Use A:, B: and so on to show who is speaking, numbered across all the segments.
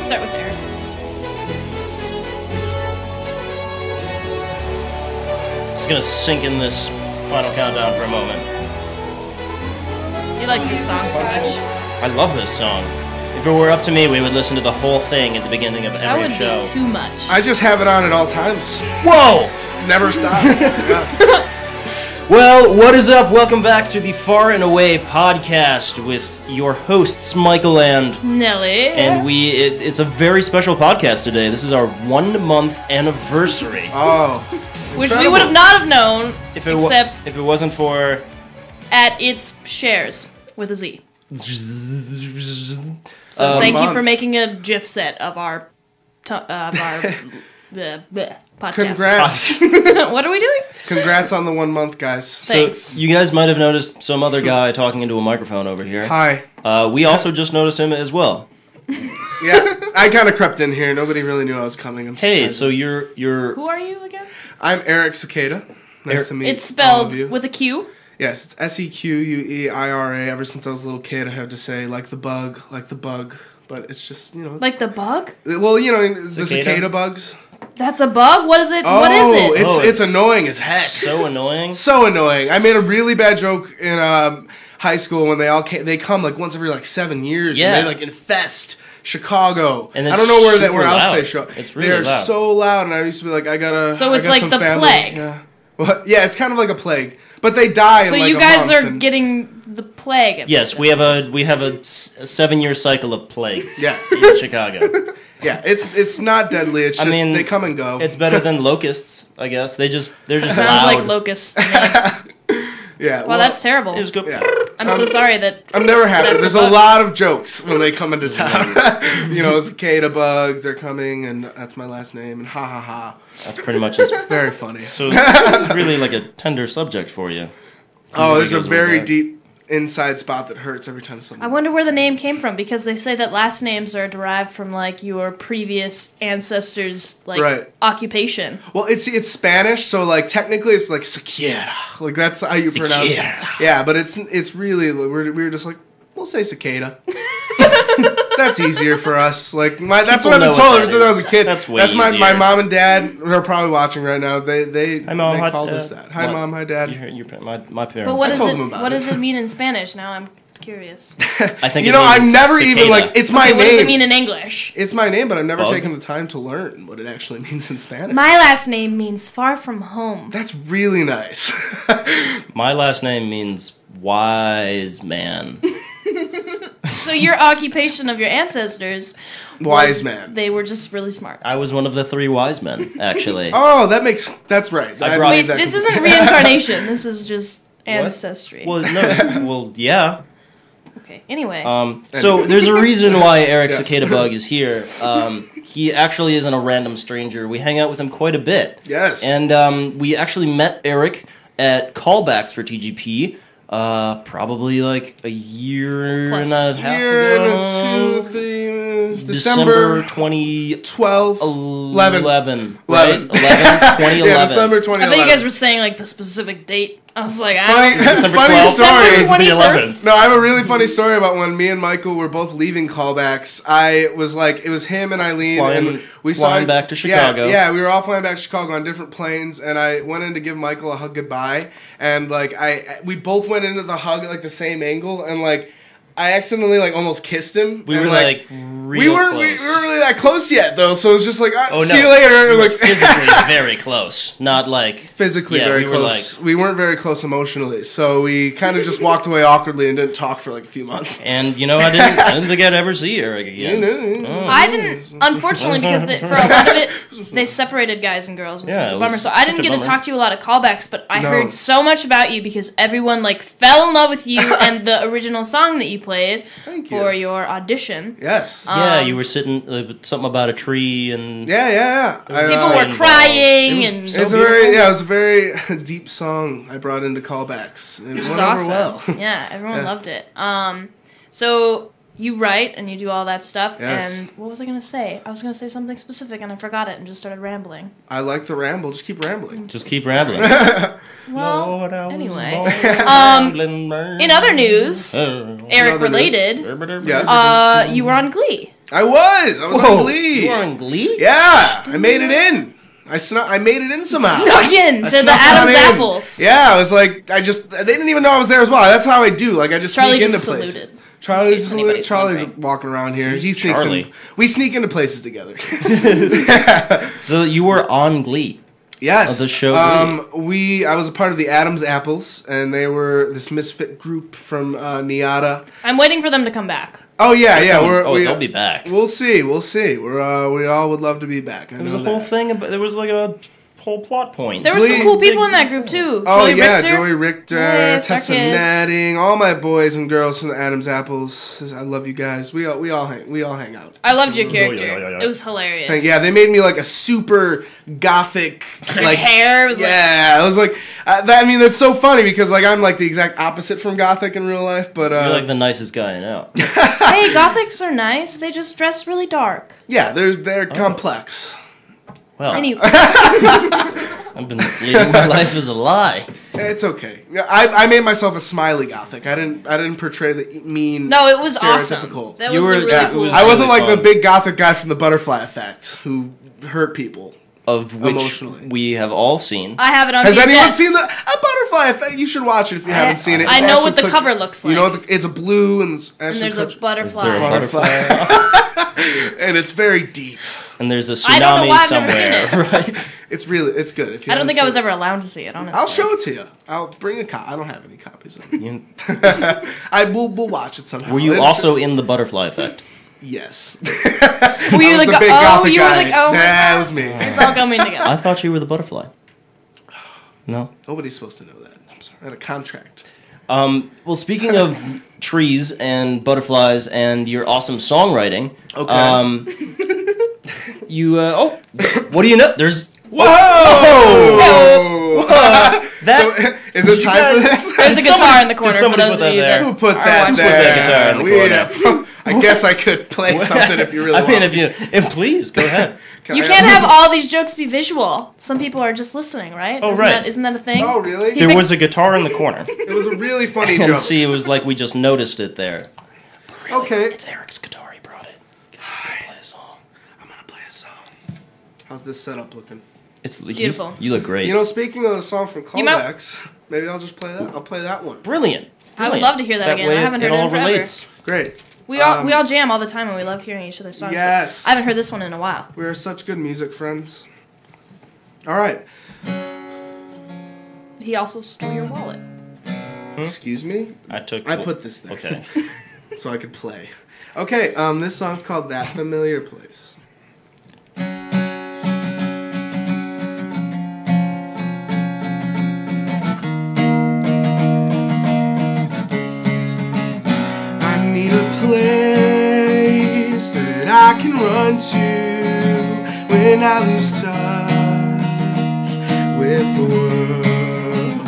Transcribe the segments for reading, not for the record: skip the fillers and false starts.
A: start with Eric.
B: Just gonna sink in this final countdown for a moment.
A: You like this song too much.
B: I love this song. If it were up to me, we would listen to the whole thing at the beginning of
A: That
B: every
A: would
B: show.
A: be too much.
C: I just have it on at all times.
B: Whoa!
C: Never stop. Yeah.
B: Well, what is up? Welcome back to the Far and Away podcast with your hosts, Michael and
A: Nellie.
B: And it's a very special podcast today. This is our 1 month anniversary.
C: Oh.
A: Which we would have not have known
B: If it wasn't for
A: at its shares with a Z. So thank you for making a GIF set of our the podcast.
C: Congrats.
A: What are we doing?
C: Congrats on the 1 month, guys.
A: Thanks.
B: So you guys might have noticed some other guy talking into a microphone over here.
C: Hi.
B: We also just noticed him as well.
C: Yeah, I kind of crept in here. Nobody really knew I was coming.
B: Hey, so you're
A: Who are you again?
C: I'm Eric Sequeira. Nice to meet
A: It's
C: all of
A: spelled
C: you.
A: with a Q.
C: Yes, it's Sequeira. Ever since I was a little kid, I had to say like the bug, but it's just, you know.
A: Like the bug?
C: Well, you know, the
B: Cicada?
C: cicada bugs.
A: That's a bug? What is it?
C: Oh,
A: What is it?
C: it's annoying as heck.
B: so annoying.
C: So annoying. I made a really bad joke in high school when they come like once every like 7 years.
B: Yeah.
C: And they like infest Chicago.
B: And
C: I don't know
B: it's
C: where else
B: loud.
C: they show.
B: It's really
C: They're
B: loud.
C: so loud, and I used to be like,
A: So it's like
C: some
A: the
C: family.
A: plague.
C: Yeah. Well, yeah, it's kind of like a plague, but they die.
A: So
C: in like
A: you
C: a
A: guys
C: month
A: are
C: and-
A: getting the plague.
B: Yes, we have a 7-year cycle of plagues.
C: Yeah.
B: In Chicago.
C: Yeah, it's not deadly. It's just they come and go.
B: It's better than locusts, I guess. They're just
A: Sounds
B: loud.
A: like locusts to me.
C: Yeah.
A: Well, that's terrible.
B: It was good.
C: Yeah.
A: I'm so sorry that...
C: I'm never happy.
A: That's
C: There's
A: a
C: a
A: bug.
C: lot of jokes when they come into town. You know, cicada bugs, they're coming, and that's my last name, and ha ha ha.
B: That's pretty much as
C: Very funny.
B: So this is really like a tender subject for you.
C: Oh, there's a
B: Goes with
C: very
B: that.
C: deep inside spot that hurts every time someone...
A: I wonder where the name came from, because they say that last names are derived from, like, your previous ancestors' like,
C: Right.
A: occupation.
C: Well, it's Spanish, so, like, technically it's, like, Sequeira. Like, that's how you pronounce it.
B: Sequeira.
C: Yeah, but it's really... we were just like, we'll say cicada. That's easier for us. Like, that's
B: People
C: what I've been
B: know
C: told
B: what
C: ever
B: that
C: since I was
B: is.
C: a kid.
B: That's way
C: That's my
B: easier.
C: mom and dad. They're probably watching right now. They
B: Hi, Mom. Hi,
C: called
B: Dad.
C: us that. Hi, Mom. Hi, Dad.
B: My parents.
A: But what
C: I
A: is
C: told
A: it?
C: them about
A: What
C: it.
A: does it mean in Spanish? Now I'm curious.
B: I think
C: You
B: it
C: know,
B: means
C: I've never even,
B: cicada.
C: like, it's my
A: Okay, what does
C: name.
A: it mean in English?
C: It's my name, but I've never
B: Bug?
C: taken the time to learn what it actually means in Spanish.
A: My last name means far from home.
C: That's really nice.
B: My last name means wise man.
A: So your occupation of your ancestors...
C: Wise man.
A: They were just really smart.
B: I was one of the 3 wise men, actually.
C: Oh, that's right.
B: I brought-
A: Wait,
C: that
A: this
C: completely.
A: isn't reincarnation. This is just ancestry.
B: Well, no. Well, yeah.
A: Okay, anyway.
B: So there's a reason why Eric
C: Yeah.
B: Cicada Bug is here. He actually isn't a random stranger. We hang out with him quite a bit.
C: Yes.
B: And we actually met Eric at callbacks for TGP. Probably like a year
A: Plus.
B: and a half
C: Year
B: ago.
C: and 2, 3,
B: December 2011.
C: 11.
B: 11.
C: 11.
B: 2011.
C: Yeah, December 2011.
A: I thought you guys were saying like the specific date. I was like, I
C: Funny,
A: don't...
B: December
C: funny
B: 12th.
C: story.
A: December
B: the
A: 21st.
B: 11th.
C: No, I have a really funny story about when me and Michael were both leaving callbacks. I was like, it was him and Eileen, and we
B: flying back to Chicago.
C: Yeah, we were all flying back to Chicago on different planes, and I went in to give Michael a hug goodbye, and like we both went into the hug at like the same angle, and like I accidentally like almost kissed him.
B: We
C: and,
B: were like real
C: we weren't
B: close.
C: really that close yet though, so it was just like,
B: Oh,
C: see
B: no.
C: you later.
B: We were
C: Like
B: physically very close, not like
C: physically
B: Yeah,
C: very
B: we were
C: close. We weren't very close emotionally, so we kind of just walked away awkwardly and didn't talk for like a few months.
B: And you know, I didn't think I'd ever see Eric again. Oh.
A: I didn't, unfortunately, because for a lot of it, they separated guys and girls, which
B: Yeah,
A: was a
B: it
A: bummer.
B: was
A: So I didn't
B: such a
A: get to
B: bummer.
A: talk to you a lot of callbacks, but I
C: No.
A: heard so much about you because everyone like fell in love with you and the original song that you played
C: Thank
A: for
C: you.
A: your audition.
C: Yes.
B: Yeah, you were sitting something about a tree and
C: Yeah.
A: People
B: Right.
A: were crying
B: It was
A: and
B: so
C: It's it was a very deep song I brought into callbacks. It
A: it was
C: went
A: awesome.
C: over well.
A: Yeah, everyone
C: Yeah.
A: loved it. So you write and you do all that stuff.
C: Yes.
A: And what was I gonna say? I was gonna say something specific and I forgot it and just started rambling.
C: I like the ramble. Just keep rambling.
B: just keep rambling.
A: Well,
B: Lord, I was
A: anyway.
B: born rambling man.
A: In other news,
B: Oh.
A: Eric
C: Another
A: related,
C: Yeah.
A: you were on Glee.
C: I was on Glee.
B: You were on Glee?
C: Yeah, I made it in. I made it in somehow.
A: Snuck in to the
C: snuck
A: Adam's
C: on in.
A: Apples.
C: Yeah, I was like, they didn't even know I was there as well. That's how I do. Like, I just
A: Charlie
C: sneak
A: just
C: into places.
A: saluted.
C: Charlie's
A: In case anybody's wondering.
C: walking around here.
B: Who's
C: He sneaks
B: Charlie?
C: in. We sneak into places together.
B: So you were on Glee.
C: Yes.
B: Of the show
C: I was a part of the Adam's Apples, and they were this misfit group from Niata.
A: I'm waiting for them to come back.
C: Oh yeah.
B: They'll be back.
C: We'll see. We all would love to be back.
B: There was a whole thing about. There was like a whole plot point.
A: There were some cool people in that group too.
C: Oh
A: Joey
C: yeah,
A: Richter.
C: Joey Richter,
A: Yeah,
C: Tessa Natting, all my boys and girls from the Adam's Apples. I love you guys. We all hang out.
A: I loved your character.
B: Yeah.
A: It was hilarious.
C: Yeah, they made me like a super gothic like
A: hair was
C: I was like, that's so funny because like I'm like the exact opposite from gothic in real life, but
B: You're like the nicest guy I know.
A: Hey, gothics are nice. They just dress really dark.
C: yeah, they're complex.
B: Well,
A: Anyway,
B: I've been leading my life as a lie.
C: It's okay. I made myself a smiley gothic. I didn't portray the mean.
A: no, it was awesome.
C: stereotypical.
A: That
B: You
A: was
B: were-
A: really
B: yeah, it
A: cool.
B: was-
C: I wasn't
B: really
C: like
B: fun.
C: the big gothic guy from the Butterfly Effect who hurt people.
B: Of which
C: Emotionally.
B: we have all seen.
A: I have it on
C: Has
A: VHS.
C: anyone seen a Butterfly Effect? You should watch it if you haven't seen it.
A: I know what the
C: Ashton
A: cover
C: Kutcher-
A: looks like.
C: You know it's a blue and
A: and there's a butterfly.
B: Is there a
C: butterfly, and it's very deep.
B: And there's a
A: I don't know
B: tsunami
A: why I've never seen
B: somewhere, right?
C: It's good. If you
A: I don't
C: haven't
A: think I was
C: seen
A: ever allowed to see it, honestly.
C: I'll show it to you. I'll bring a copy. I don't have any copies of it.
B: You-
C: We'll watch it somehow.
B: Were you
C: It's-
B: also in the Butterfly Effect?
C: Yes.
A: Were you
C: I was
A: like,
C: the big
A: oh,
C: gothic
A: you were
C: guy.
A: like, oh, my
C: That
A: God.
C: was me.
A: It's all coming together.
B: I thought you were the butterfly. No?
C: Nobody's supposed to know that. I'm sorry. I had a contract.
B: Well, speaking of trees and butterflies and your awesome songwriting,
C: Okay.
B: what do you know? There's...
C: Whoa!
B: That...
C: Is it time for this?
A: There's a guitar in the corner
B: did
A: for
B: somebody
A: those
B: put
A: of
B: that
A: you
B: there?
A: that
C: Who put
A: are
C: that
A: watching.
C: there?
B: that guitar in the corner.
C: I guess I could play something if you really want.
B: I mean, please, go ahead.
A: You can't have all these jokes be visual. Some people are just listening, right?
B: Oh,
A: isn't
B: right.
A: Isn't that a thing?
C: Oh, really?
A: He
B: There
A: picked-
B: was a guitar in the corner.
C: It was a really funny
B: And
C: joke.
B: see, it was like we just noticed it there.
C: Okay.
B: It's Eric's guitar, he brought it. Because he's going to play a song.
C: I'm gonna play a song. How's this setup looking?
B: It's
A: beautiful.
B: You look great.
C: You know, speaking of the song from
A: You might-
C: Callbacks, maybe I'll just play that. I'll play that one.
B: Brilliant.
A: I would love to hear that again.
B: Way
A: I haven't heard
B: it
A: it
B: all
A: in forever.
B: relates.
C: Great.
A: We all jam all the time and we love hearing each other's songs.
C: Yes.
A: I haven't heard this one in a while.
C: We are such good music friends. All right.
A: He also stole your wallet.
C: Excuse me?
B: I
C: put this there.
B: Okay.
C: So I could play. Okay, this song's called That Familiar Place. I need a place that I can run to when I lose touch with the world.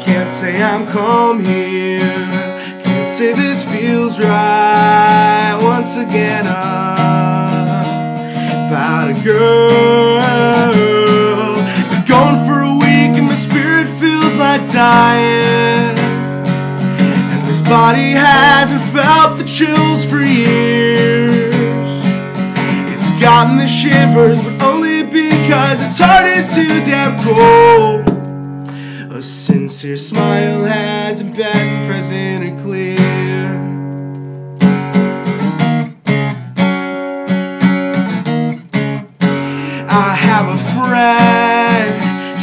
C: Can't say I'm calm here, can't say this feels right. Once again about a girl. Been gone for a week and my spirit feels like dying, and this body hasn't felt the chills for years. It's gotten the shivers, but only because its heart is too damn cold. A sincere smile hasn't been present and clear. I have a friend,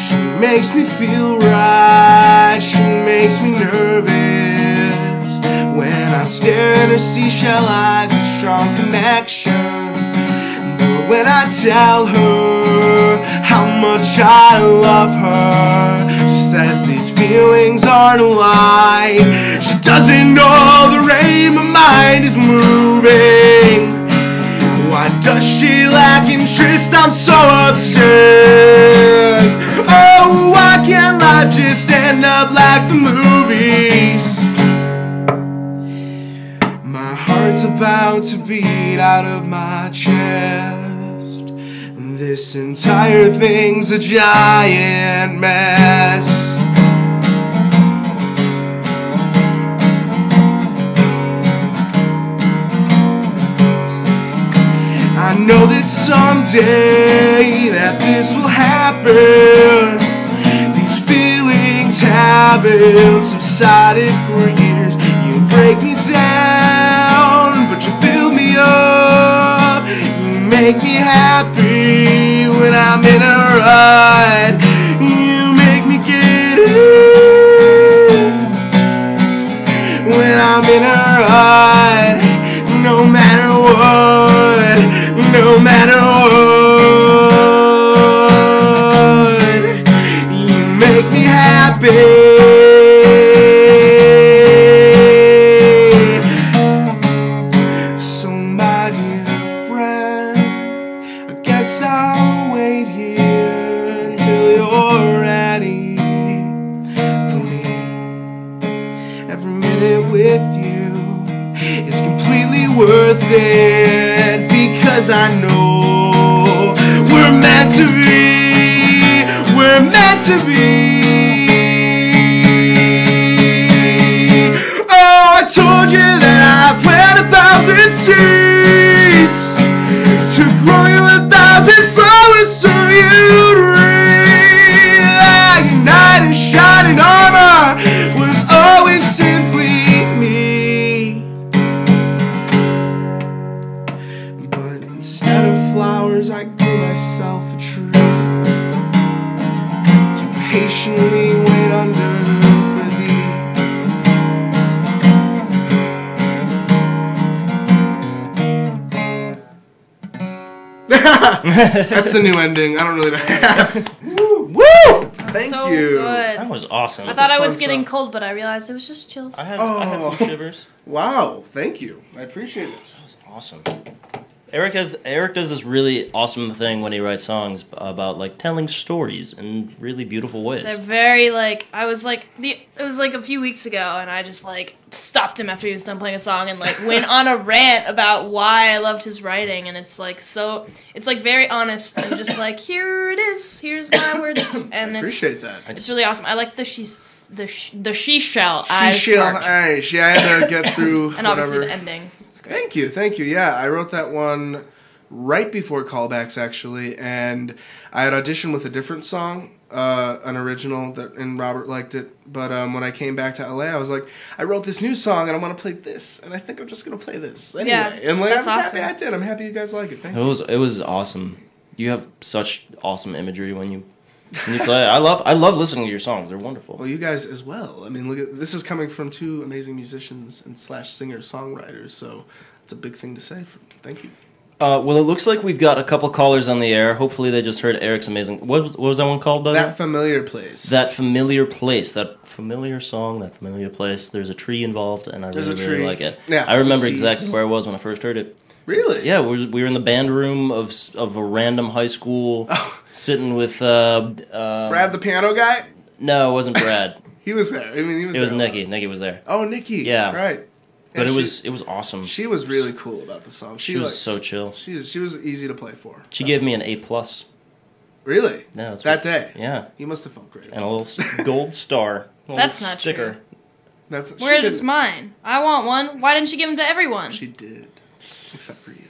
C: she makes me feel right, she makes me nervous. When I stare at her seashell eyes, a strong connection. But when I tell her how much I love her, she says these feelings aren't a lie. She doesn't know the rate my mind is moving. Why does she lack interest? I'm so obsessed. Oh, why can't life just end up like the movies? My heart's about to beat out of my chest. This entire thing's a giant mess. I know that someday that this will happen. These feelings haven't subsided for years. You break me down, but you build me up. You make me happy when I'm in a rut. You make me get it when I'm in a rut. No matter what, no matter what, you make me happy. So my dear friend, I guess I'll wait here until you're ready for me. Every minute with you is completely worth it, because I know we're meant to be, we're meant to be. Oh, I told you that I plant 1,000 seeds to grow you 1,000 flowers so you'd read. Like a knight in shining armor was always simply me. But instead of flowers, I grew myself a tree to patiently wait under for thee. That's the new ending. I don't really know. Woo! Thank
A: So
C: you.
A: good.
B: That was awesome.
A: I thought I was
C: fun
A: getting
C: song.
A: cold, but I realized it was just chills.
B: I had
C: Oh.
B: some shivers.
C: Wow, thank you. I appreciate it.
B: That was awesome. Eric does this really awesome thing when he writes songs about like telling stories in really beautiful ways.
A: They're very like it was like a few weeks ago, and I just like stopped him after he was done playing a song and like went on a rant about why I loved his writing, and it's like very honest and just like here it is, here's my words, and
C: I appreciate that.
A: it's really awesome. I like the she shell.
C: She I had to get through
A: and obviously
C: whatever.
A: the ending. It's great.
C: Thank you. Yeah, I wrote that one right before callbacks actually, and I had auditioned with a different song, an original and Robert liked it. But when I came back to LA, I was like, I wrote this new song and I want to play this, and I think I'm just gonna play this anyway.
A: Yeah,
C: and like,
A: that's
C: I'm happy
A: awesome.
C: I did. I'm happy you guys like it. Thank you.
B: It was awesome. You have such awesome imagery when you play. I love listening to your songs. They're wonderful.
C: Well, you guys as well. I mean, look at this is coming from two amazing musicians and / singer-songwriters, so it's a big thing to say. Thank you.
B: Well, it looks like we've got a couple callers on the air. Hopefully, they just heard Eric's amazing. What was that one called? By
C: That Familiar Place.
B: That familiar place. That familiar song. That familiar place. There's a tree involved, and I
C: There's a
B: really
C: tree.
B: like it.
C: Yeah,
B: I remember
C: seeds.
B: exactly where I was when I first heard it.
C: Really?
B: Yeah, we were in the band room of a random high school, sitting with
C: Brad, the piano guy.
B: No, it wasn't Brad.
C: He was there. I mean, he was.
B: It was
C: there a lot.
B: Nikki. Nikki was there.
C: Oh, Nikki.
B: Yeah.
C: Right.
B: But
C: Yeah,
B: it was awesome.
C: She was really cool about the song.
B: She was so chill.
C: She was easy to play for.
B: She gave me an A+.
C: Really?
B: Yeah, that's
C: That day.
B: Yeah,
C: He must have felt great.
B: and a little gold star. A little
A: That's not
B: sticker.
C: That's
A: Where
C: she
A: is
C: did-
A: mine? I want one. Why didn't she give them to everyone?
C: She did, except for you.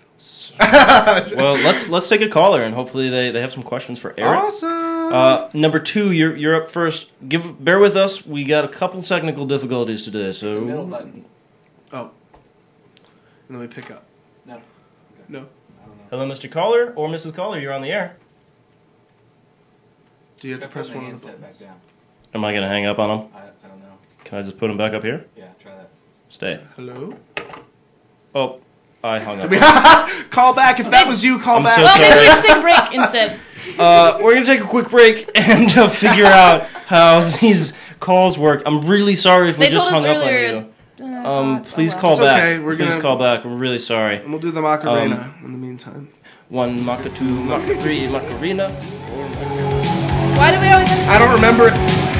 B: Well, let's take a caller, and hopefully they have some questions for Eric.
C: Awesome.
B: Number 2, you're up first. Bear with us. We got a couple technical difficulties today, so
D: Middle button.
C: Oh. Let me pick up.
D: No.
C: No.
D: I don't know.
B: hello, Mr. Caller or Mrs. Caller. You're on the air.
C: Do you have to
D: Try
C: press
D: putting
C: one
D: the
C: of the
D: handset
C: buttons?
D: back down.
B: Am I gonna hang up on him?
D: I don't know.
B: Can I just put him back up here?
D: Yeah, try that.
B: Stay.
C: Hello?
B: Oh, I hung up.
C: Call back. If that was you, call
B: I'm
C: back.
B: so
A: Well, maybe we
B: sorry.
A: should take a break instead.
B: We're gonna take a quick break and figure out how these calls work. I'm really sorry if we
A: They
B: just
A: told us
B: hung up on
A: earlier.
B: you. Please call
C: It's
B: back.
C: okay, we're
B: Please
C: gonna-
B: call back. We're really sorry.
C: And we'll do the Macarena in the meantime.
B: 1 Maca 2 Maca 3 Macarena 4 Macarena.
A: Why do we always have to
C: I don't remember it.